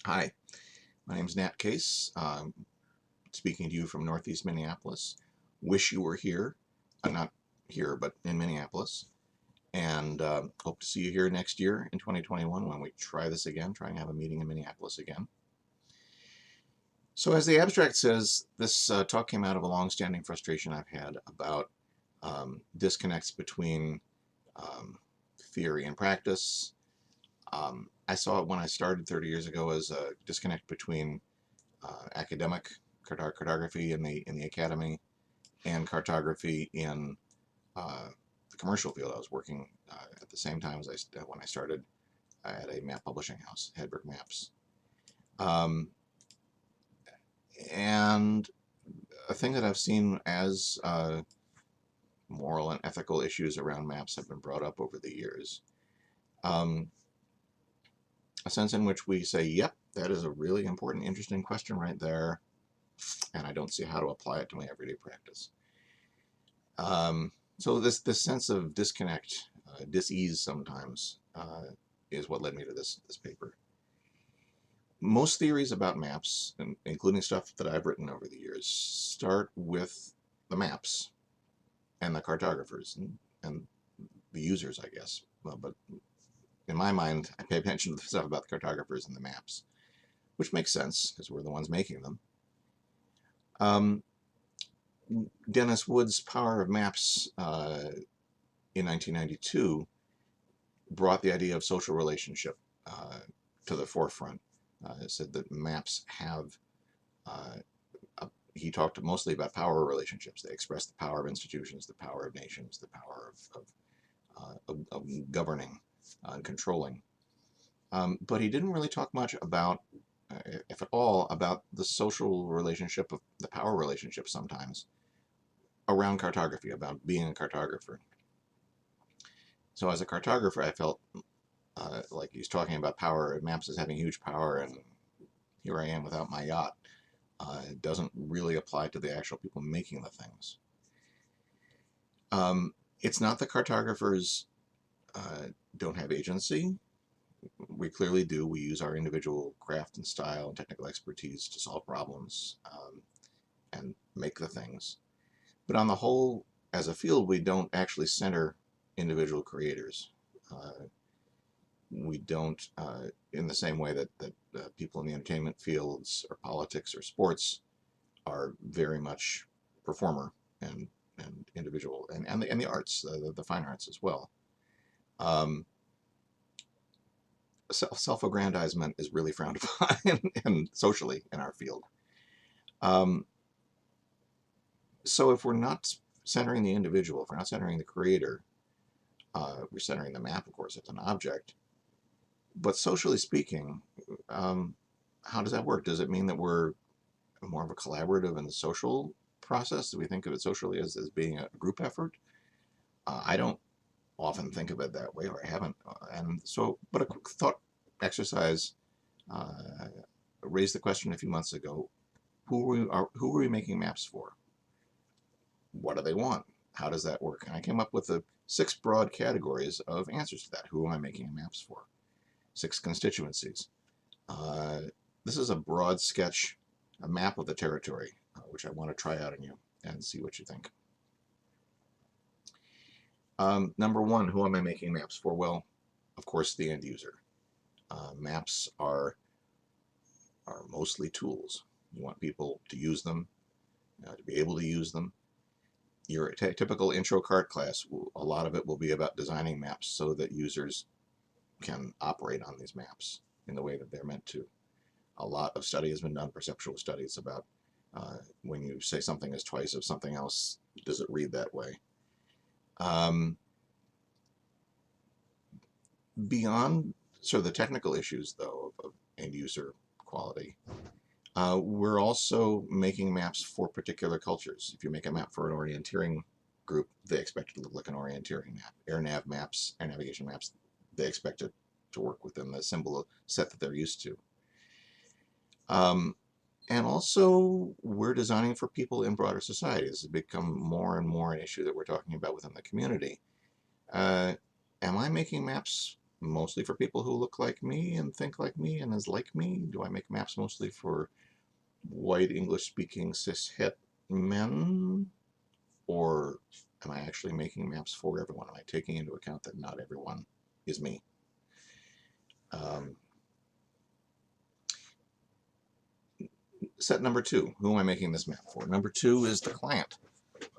Hi, my name is Nat Case. Speaking to you from Northeast Minneapolis. Wish you were here, not here, but in Minneapolis. And hope to see you here next year in 2021 when we try this again, try and have a meeting in Minneapolis again. So, as the abstract says, this talk came out of a long-standing frustration I've had about disconnects between theory and practice. I saw it when I started 30 years ago as a disconnect between academic cartography in the academy and cartography in the commercial field. I was working at the same time as when I started at a map publishing house, Hedberg Maps. And a thing that I've seen as moral and ethical issues around maps have been brought up over the years. A sense in which we say, yep, that is a really important, interesting question right there, and I don't see how to apply it to my everyday practice. So this sense of disconnect, dis-ease sometimes, is what led me to this paper. Most theories about maps, including stuff that I've written over the years, start with the maps and the cartographers and the users, I guess. But in my mind, I pay attention to the stuff about the cartographers and the maps, which makes sense because we're the ones making them. Dennis Wood's Power of Maps in 1992 brought the idea of social relationship to the forefront. It said that maps have, he talked mostly about power relationships. They express the power of institutions, the power of nations, the power of governing and controlling. But he didn't really talk much about, if at all, about the social relationship of the power relationship sometimes around cartography, about being a cartographer. So as a cartographer, I felt like he's talking about power, maps as having huge power, and here I am without my yacht. It doesn't really apply to the actual people making the things. It's not that cartographers don't have agency. We clearly do. We use our individual craft and style and technical expertise to solve problems and make the things. But on the whole, as a field, we don't actually center individual creators. We don't, in the same way that people in the entertainment fields or politics or sports are very much performer and individual, and the arts, the fine arts as well. Self-aggrandizement is really frowned upon and socially in our field. So if we're not centering the individual, if we're not centering the creator, we're centering the map, of course, as an object. But socially speaking, how does that work? Does it mean that we're more of a collaborative and social process? Do we think of it socially as being a group effort? I don't often think of it that way, or I haven't. And so, but a quick thought exercise raised the question a few months ago: who are we making maps for? What do they want? How does that work? And I came up with the 6 broad categories of answers to that. Who am I making maps for? 6 constituencies. This is a broad sketch, a map of the territory, which I want to try out on you and see what you think. Number 1, who am I making maps for? Well, of course, the end user. Maps are mostly tools. You want people to use them, to be able to use them. Your typical intro cart class, a lot of it will be about designing maps so that users can operate on these maps in the way that they're meant to. A lot of study has been done, perceptual studies, about when you say something is twice of something else, does it read that way? Beyond sort of the technical issues, though, of end user quality, we're also making maps for particular cultures. If you make a map for an orienteering group, they expect it to look like an orienteering map. Air nav maps, air navigation maps, they expect it to work within the symbol set that they're used to. And also, we're designing for people in broader society. This has become more and more an issue that we're talking about within the community. Am I making maps mostly for people who look like me and think like me and is like me? Do I make maps mostly for white English-speaking cis-het men? Or am I actually making maps for everyone? Am I taking into account that not everyone is me? Set number 2, who am I making this map for? Number 2 is the client,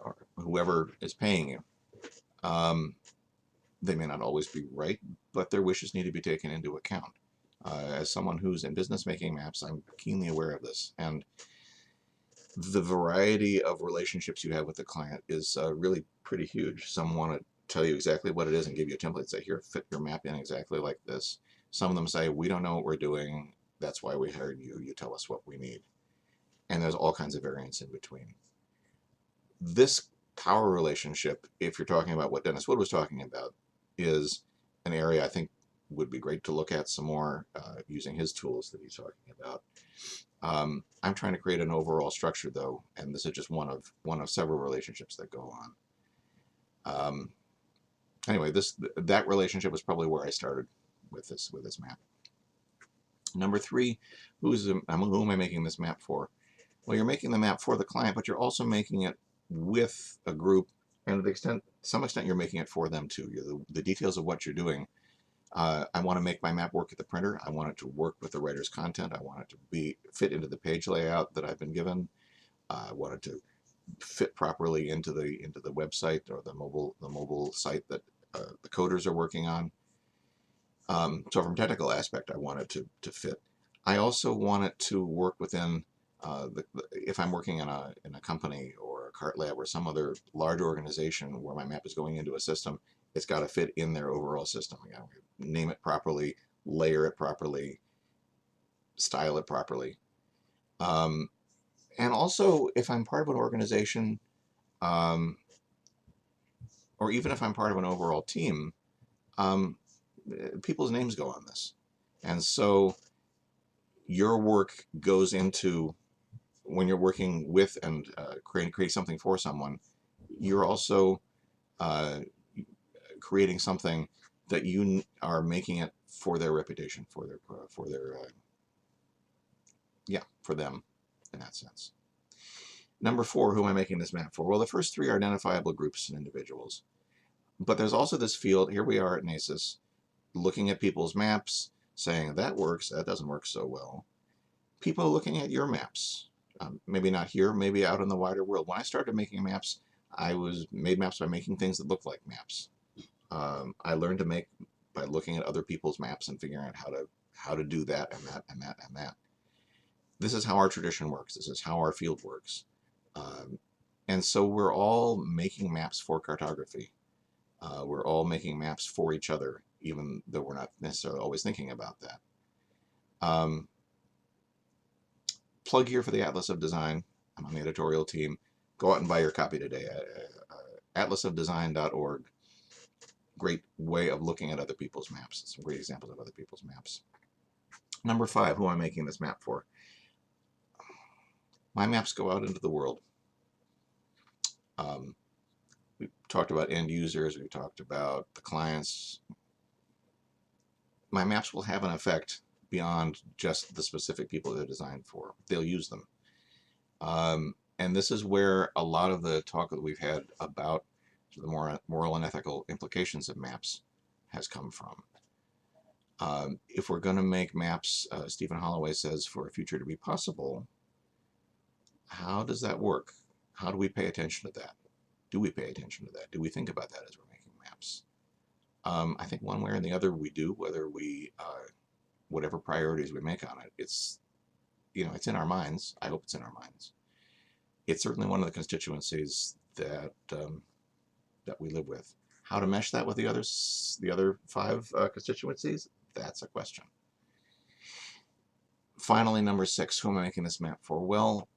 or whoever is paying you. They may not always be right, but their wishes need to be taken into account. As someone who's in business making maps, I'm keenly aware of this. And the variety of relationships you have with the client is really pretty huge. Some want to tell you exactly what it is and give you a template, say, here, fit your map in exactly like this. Some of them say, we don't know what we're doing. That's why we hired you. You tell us what we need. And there's all kinds of variance in between. This power relationship, if you're talking about what Dennis Wood was talking about, is an area I think would be great to look at some more using his tools that he's talking about. I'm trying to create an overall structure, though, and this is just one of several relationships that go on. Anyway, that relationship was probably where I started with this map. Number 3, who am I making this map for? Well, you're making the map for the client, but you're also making it with a group, and to some extent, you're making it for them too. The details of what you're doing. I want to make my map work at the printer. I want it to work with the writer's content. I want it to fit into the page layout that I've been given. I want it to fit properly into the website or the mobile site that the coders are working on. So from a technical aspect, I want it to fit. I also want it to work within if I'm working in a company or a cart lab or some other large organization where my map is going into a system, it's got to fit in their overall system. I got to name it properly, layer it properly, style it properly. And also, if I'm part of an organization, or even if I'm part of an overall team, people's names go on this. And so your work goes into, when you're working with and create something for someone, you're also creating something that you are making it for their reputation, for them in that sense. Number 4, who am I making this map for? Well, the first 3 are identifiable groups and individuals. But there's also this field, here we are at NACIS, looking at people's maps, saying that works, that doesn't work so well. People looking at your maps, maybe not here, maybe out in the wider world. When I started making maps, I made maps by making things that look like maps. I learned to make by looking at other people's maps and figuring out how to do that and that and that and that. This is how our tradition works. This is how our field works. And so we're all making maps for cartography. We're all making maps for each other, even though we're not necessarily always thinking about that. Plug here for the Atlas of Design. I'm on the editorial team. Go out and buy your copy today. atlasofdesign.org. Great way of looking at other people's maps. Some great examples of other people's maps. Number 5, who am I making this map for? My maps go out into the world. We talked about end users. We talked about the clients. My maps will have an effect beyond just the specific people they're designed for. They'll use them. And this is where a lot of the talk that we've had about the moral and ethical implications of maps has come from. If we're going to make maps, Stephen Holloway says, for a future to be possible, how does that work? How do we pay attention to that? Do we pay attention to that? Do we think about that as we're making maps? I think one way or the other we do, whether we, whatever priorities we make on it, it's in our minds. I hope it's in our minds. It's certainly one of the constituencies that that we live with. How to mesh that with the other 5 constituencies? That's a question. Finally, number 6, who am I making this map for? Well,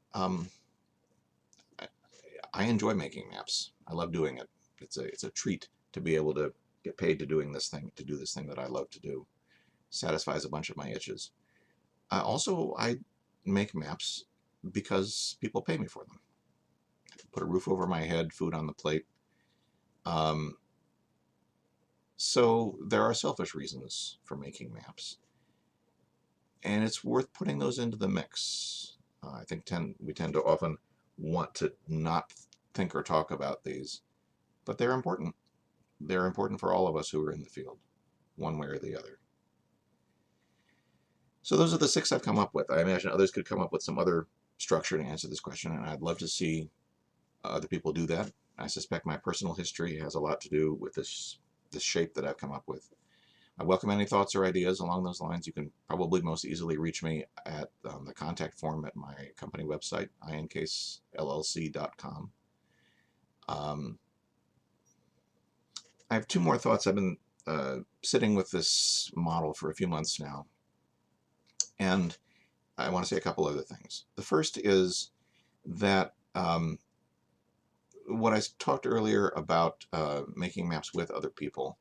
I enjoy making maps. I love doing it. It's a treat to be able to get paid to do this thing that I love to do. Satisfies a bunch of my itches. I make maps because people pay me for them. Put a roof over my head, food on the plate. So there are selfish reasons for making maps, and it's worth putting those into the mix. I think we tend to often want to not think or talk about these, but they're important. They're important for all of us who are in the field, one way or the other. So those are the 6 I've come up with. I imagine others could come up with some other structure to answer this question, and I'd love to see other people do that. I suspect my personal history has a lot to do with this shape that I've come up with. I welcome any thoughts or ideas along those lines. You can probably most easily reach me at the contact form at my company website, InCaseLLC.com. I have 2 more thoughts. I've been sitting with this model for a few months now, and I want to say a couple other things. The first is that what I talked earlier about making maps with other people,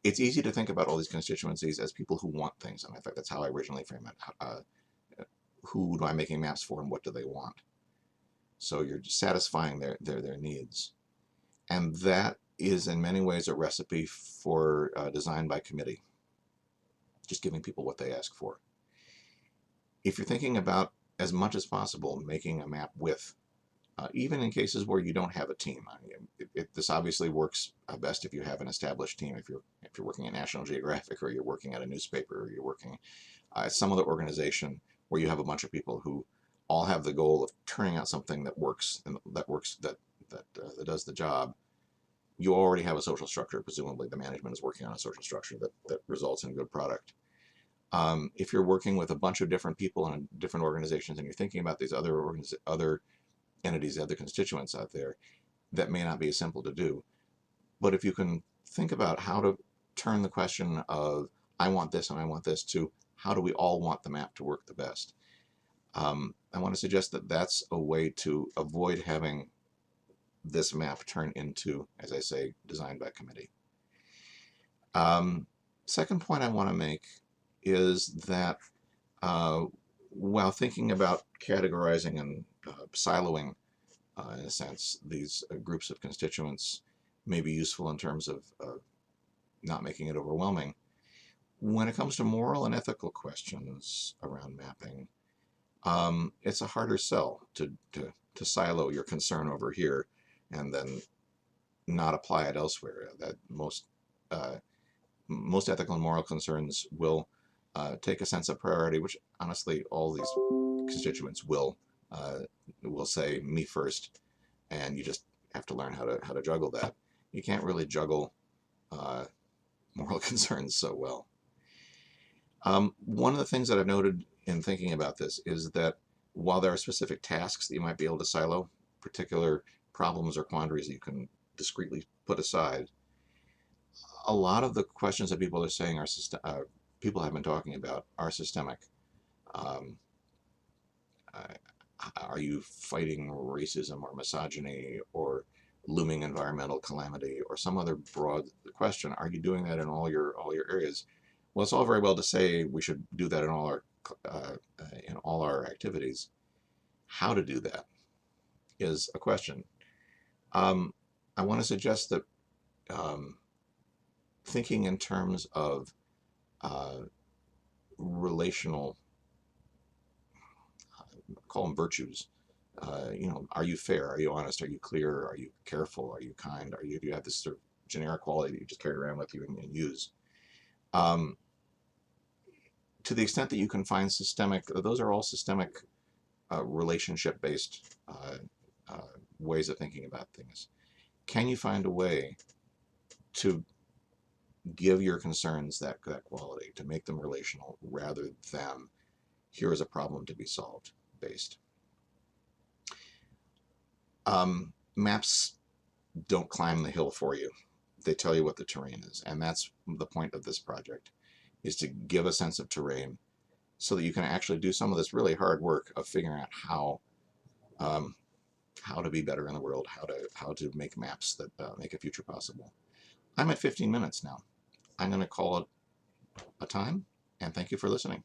it's easy to think about all these constituencies as people who want things, and in fact that's how I originally framed it. Who am I making maps for, and what do they want? So you're satisfying their needs, and that is in many ways a recipe for design by committee, just giving people what they ask for. If you're thinking about, as much as possible, making a map with, even in cases where you don't have a team, this obviously works best if you have an established team. If you're working at National Geographic, or you're working at a newspaper, or you're working at some other organization where you have a bunch of people who all have the goal of turning out something that works, and that does the job. You already have a social structure. Presumably the management is working on a social structure that results in a good product. If you're working with a bunch of different people in different organizations, and you're thinking about these other entities, other constituents out there, that may not be as simple to do. But if you can think about how to turn the question of I want this and I want this to how do we all want the map to work the best, I want to suggest that that's a way to avoid having this map turn into, as I say, design by committee. Second point I want to make is that while thinking about categorizing and siloing, in a sense, these groups of constituents may be useful in terms of not making it overwhelming, when it comes to moral and ethical questions around mapping, it's a harder sell to silo your concern over here and then not apply it elsewhere. That most ethical and moral concerns will take a sense of priority, which honestly all these constituents will say me first, and you just have to learn how to juggle that. You can't really juggle moral concerns so well. One of the things that I've noted in thinking about this is that while there are specific tasks that you might be able to silo, particular problems or quandaries that you can discreetly put aside, a lot of the questions that people are saying people have been talking about are systemic. Are you fighting racism or misogyny or looming environmental calamity or some other broad question? Are you doing that in all your areas? Well, it's all very well to say we should do that in all our activities. How to do that is a question. I want to suggest that thinking in terms of relational, call them virtues. Are you fair? Are you honest? Are you clear? Are you careful? Are you kind? Do you have this sort of generic quality that you just carry around with you and use? To the extent that you can find systemic, those are all systemic relationship-based ways of thinking about things. Can you find a way to give your concerns that quality, to make them relational rather than here is a problem to be solved based? Maps don't climb the hill for you. They tell you what the terrain is, and that's the point of this project, is to give a sense of terrain so that you can actually do some of this really hard work of figuring out how to be better in the world, how to make maps that make a future possible. I'm at 15 minutes now. I'm going to call it a time, and thank you for listening.